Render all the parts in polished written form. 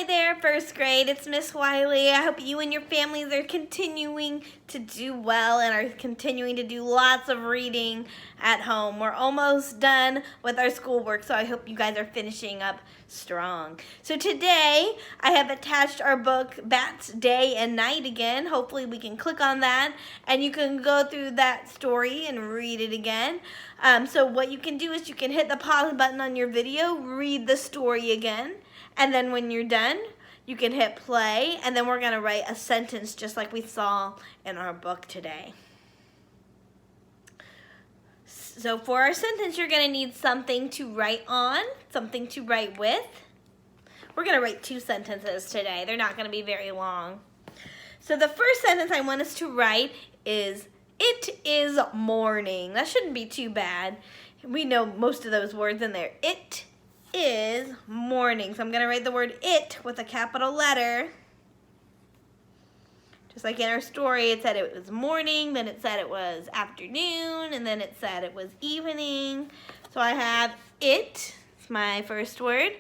Hi there, first grade. It's Miss Wiley. I hope you and your families are continuing to do well and are continuing to do lots of reading at home. We're almost done with our schoolwork, so I hope you guys are finishing up strong. So today, I have attached our book, Bats Day and Night again. Hopefully we can click on that and you can go through that story and read it again. So what you can do is you can hit the pause button on your video, read the story again, and then when you're done, you can hit play, and then we're going to write a sentence just like we saw in our book today. So for our sentence, you're going to need something to write on, something to write with. We're going to write 2 sentences today. They're not going to be very long. So the first sentence I want us to write is, "It is morning." That shouldn't be too bad. We know most of those words in there. It is morning. So I'm going to write the word it with a capital letter. Just like in our story, it said it was morning, then it said it was afternoon, and then it said it was evening. So I have it. It's my first word.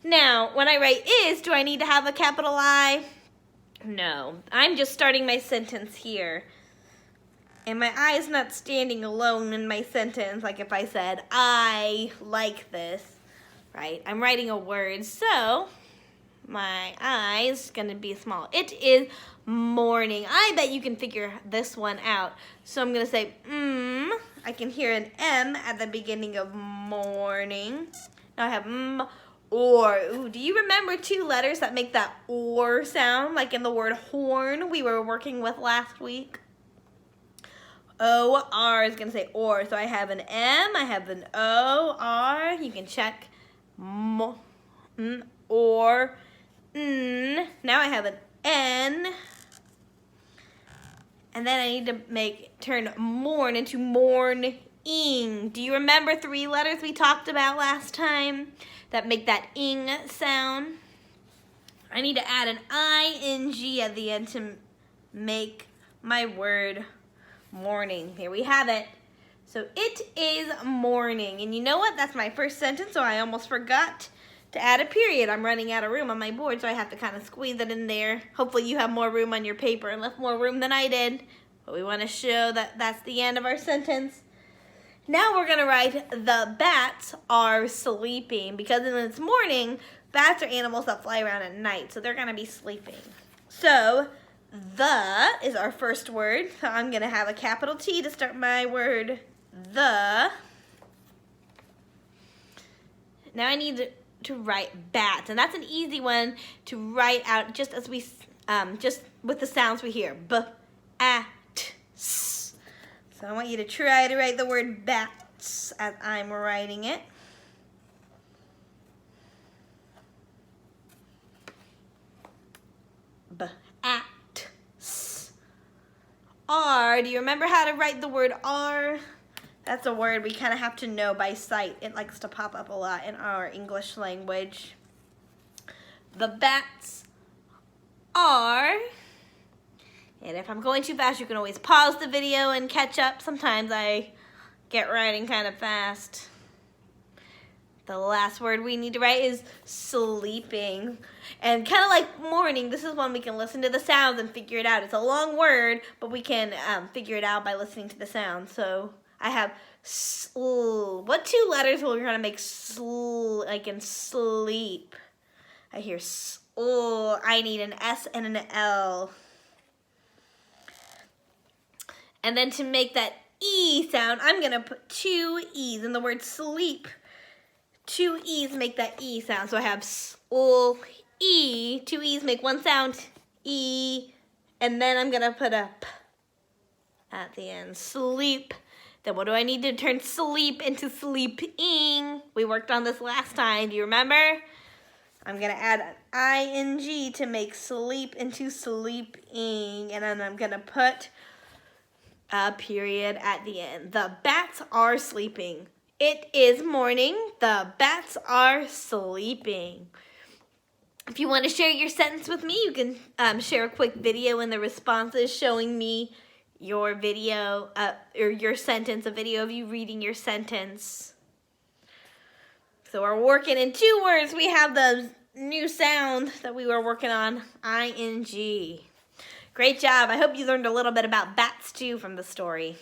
Now, when I write is, do I need to have a capital I? No. I'm just starting my sentence here. And my I is not standing alone in my sentence, like if I said, I like this. Right? I'm writing a word, so my I is going to be small. It is morning. I bet you can figure this one out. So I'm going to say, I can hear an M at the beginning of morning. Now I have or. Ooh, do you remember 2 letters that make that or sound, like in the word horn we were working with last week? O-R is going to say or. So I have an M, I have an O-R. You can check. Or now I have an N, and then I need to turn morn into morning. Do you remember 3 letters we talked about last time that make that ing sound? I need to add an ing at the end to make my word morning. Here we have it. So it is morning, and you know what? That's my first sentence, so I almost forgot to add a period. I'm running out of room on my board, so I have to kind of squeeze it in there. Hopefully you have more room on your paper and left more room than I did, but we want to show that that's the end of our sentence. Now we're going to write, the bats are sleeping, because when it's morning, bats are animals that fly around at night, so they're going to be sleeping. So the is our first word, so I'm going to have a capital T to start my word. The. Now I need to write bats, and that's an easy one to write out just as we, just with the sounds we hear. B-A-T-S. So I want you to try to write the word bats as I'm writing it. B-A-T-S. R. Do you remember how to write the word R? That's a word we kind of have to know by sight. It likes to pop up a lot in our English language. The bats are, and if I'm going too fast, you can always pause the video and catch up. Sometimes I get writing kind of fast. The last word we need to write is sleeping. And kind of like morning, this is one we can listen to the sounds and figure it out. It's a long word, but we can figure it out by listening to the sounds. So I have what 2 letters will we going to make like in sleep? I hear I need an S and an L. And then to make that E sound, I'm going to put 2 E's in the word sleep. 2 E's make that E sound. So I have E. 2 E's make one sound, E. And then I'm going to put a P at the end. Sleep. Then what do I need to turn sleep into sleeping? We worked on this last time. Do you remember? I'm going to add an ing to make sleep into sleeping. And then I'm going to put a period at the end. The bats are sleeping. It is morning. The bats are sleeping. If you want to share your sentence with me, you can share a quick video in the responses showing me your video, or your sentence, a video of you reading your sentence. So we're working in 2 words. We have the new sound that we were working on, ing. Great job. I hope you learned a little bit about bats too from the story.